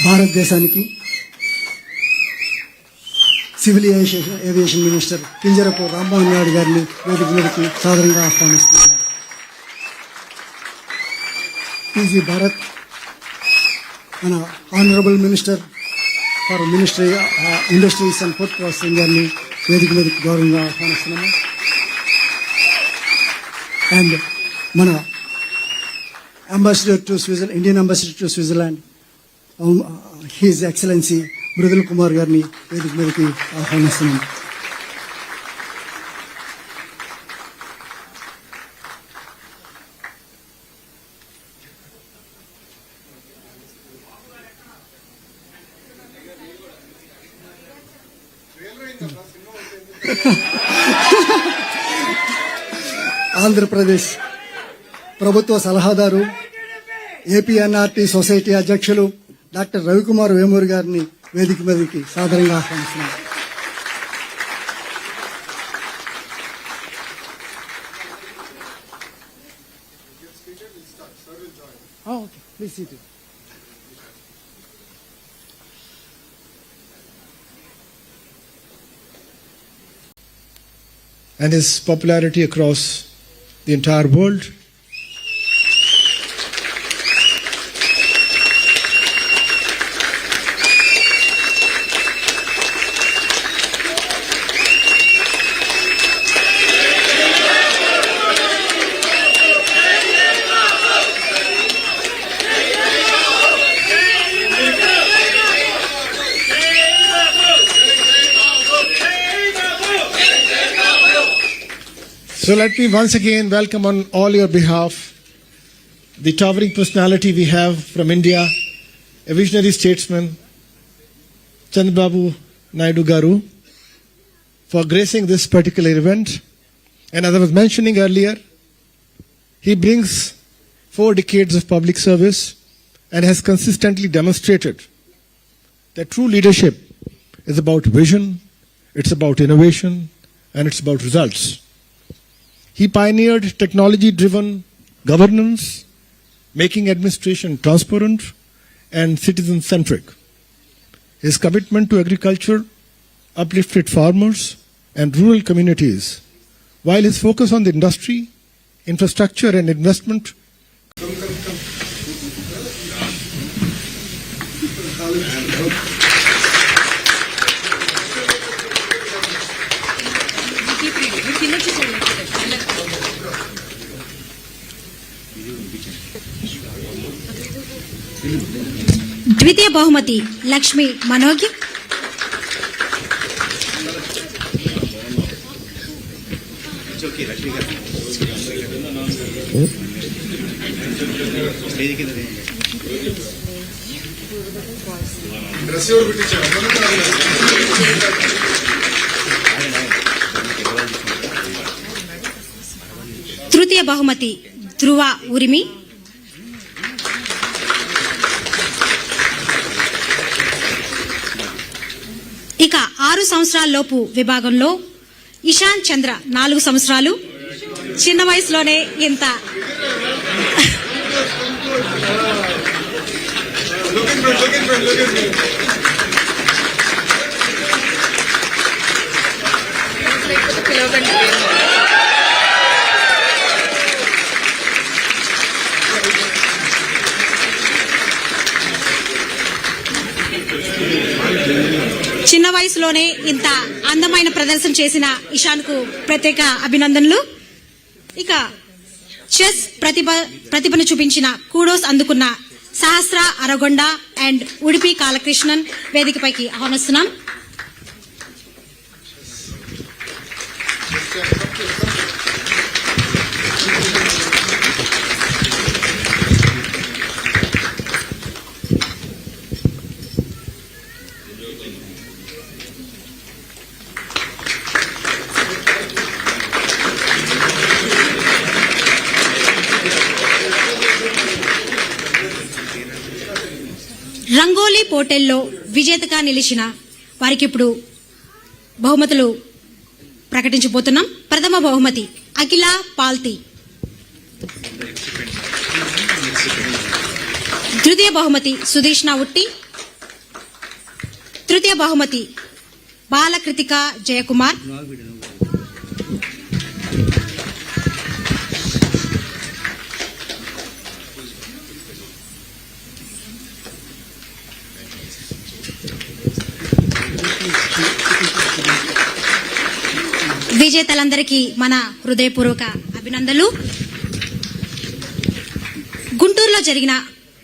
భారతదేశానికి civil aviation minister Kinjarapu Rammohan Naidu గారిని వేదిక మీదకి సాదరంగా ఆహ్వానిస్తున్నారు. పీజీ భారత్ మన honourable minister for ministry industries and food processing గారిని వేదిక మీదకి గౌరవంగా ఆహ్వానిస్తున్నాము. అండ్ మన ambassador to Switzerland, Indian ambassador to Switzerland, his excellency Mridul Kumar గారిని వేదిక మీదకి ఆహ్వానిస్తున్నాము. ఆంధ్రప్రదేశ్ ప్రభుత్వ సలహాదారు, ఏపీఎన్ఆర్టీ సొసైటీ అధ్యక్షులు డాక్టర్ రవికుమార్ వేమూరి గారిని వేదిక మీదకి సాదరంగా ఆహ్వానిస్తున్నారు. Please seat. And his popularity across the entire world. So let me once again welcome on all your behalf the towering personality we have from India, a visionary statesman, Chandrababu Naidu Garu, for gracing this particular event. And as I was mentioning earlier, he brings 4 decades of public service and has consistently demonstrated that true leadership is about vision, it's about innovation, and it's about results. He pioneered technology-driven governance, making administration transparent and citizen-centric. His commitment to agriculture uplifted farmers and rural communities, while his focus on the industry, infrastructure and investment ద్వితీయ బహుమతి లక్ష్మి మనోగి, తృతీయ బహుమతి ధ్రువ ఉరిమి, ఇక 6 సంవత్సరాల లోపు విభాగంలో ఇషాన్ చంద్ర 4 సంవత్సరాలు, చిన్న వయసులోనే ఇంత చిన్న వయసులోనే ఇంత అందమైన ప్రదర్శన చేసిన ఇషాన్కు ప్రత్యేక అభినందనలు. ఇక చెస్ ప్రతిభను చూపించిన కూడోస్ అందుకున్న సహస్ర అరగొండ అండ్ ఉడిపి కాలకృష్ణన్ వేదికపైకి ఆహ్వానిస్తున్నాం. రంగోలీ పోటీల్లో విజేతగా నిలిచిన వారికి ఇప్పుడు బహుమతులు ప్రకటించబోతున్నాం. ప్రథమ బహుమతి అఖిల పాల్తి, ద్వితీయ బహుమతి సుదీష్ణ ఉట్టి, తృతీయ బహుమతి బాలకృతిక జయకుమార్, విజేతలందరికీ మన హృదయపూర్వక అభినందనలు. గుంటూరులో జరిగిన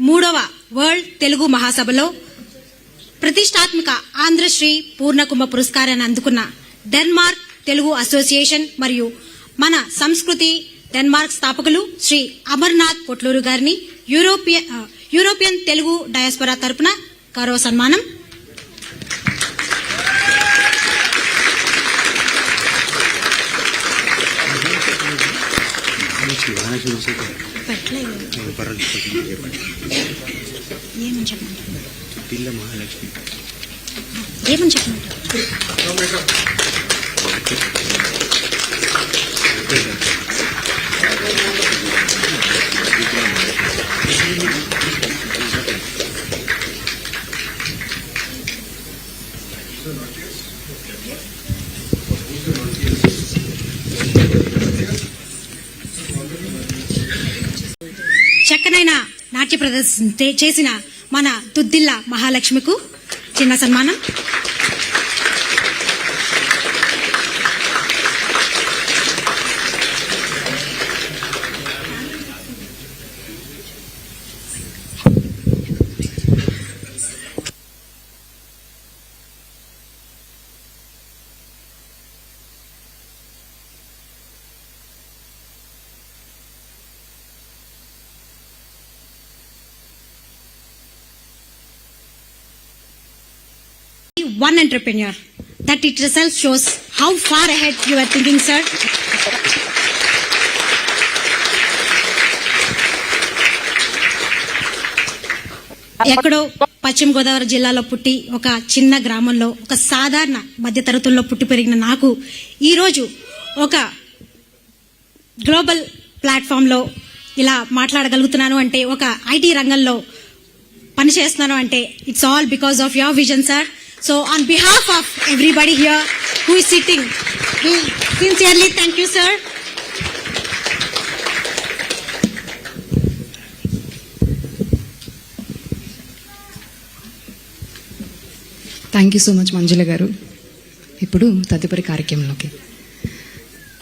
3వ వరల్డ్ తెలుగు మహాసభలో ప్రతిష్టాత్మక ఆంధ్రశ్రీ పూర్ణకుంభ పురస్కారాన్ని అందుకున్న డెన్మార్క్ తెలుగు అసోసియేషన్ మరియు మన సంస్కృతి డెన్మార్క్ స్థాపకులు శ్రీ అమర్నాథ్ పొట్లూరు గారిని యూరోపియన్ తెలుగు డయాస్పొరా తరపున గౌరవ సన్మానం. ఏమని చెప్పమంటారు? చక్కనైన నాట్య ప్రదర్శన చేసిన మన దుద్దిల్ల మహాలక్ష్మికు చిన్న సన్మానం. One entrepreneur. That it itself shows how far ahead you are thinking, sir. ఎక్కడో పశ్చిమ గోదావరి జిల్లాలో పుట్టి ఒక చిన్న గ్రామంలో ఒక సాధారణ మధ్యతరగతుల్లో పుట్టి పెరిగిన నాకు ఈరోజు ఒక గ్లోబల్ ప్లాట్ఫామ్లో ఇలా మాట్లాడగలుగుతున్నాను అంటే, ఒక ఐటీ రంగంలో పనిచేస్తున్నాను అంటే it's all because of your vision, sir. So on behalf of everybody here who is sitting, we sincerely thank you, sir. Thank you so much Manjula గారు. ఇప్పుడు తదుపరి కార్యక్రమంలోకి.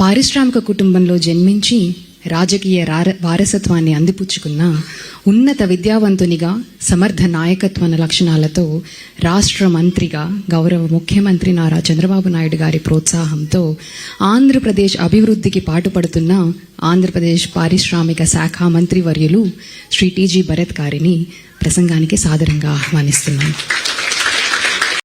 పారిశ్రామిక కుటుంబంలో జన్మించి రాజకీయ వారసత్వాన్ని అందిపుచ్చుకున్న ఉన్నత విద్యావంతునిగా సమర్థ నాయకత్వ లక్షణాలతో రాష్ట్ర మంత్రిగా గౌరవ ముఖ్యమంత్రి నారా చంద్రబాబు నాయుడు గారి ప్రోత్సాహంతో ఆంధ్రప్రదేశ్ అభివృద్ధికి పాటుపడుతున్న ఆంధ్రప్రదేశ్ పారిశ్రామిక శాఖ మంత్రివర్యులు శ్రీ టీజీ భరత్ గారిని ప్రసంగానికి సాదరంగా ఆహ్వానిస్తున్నాను.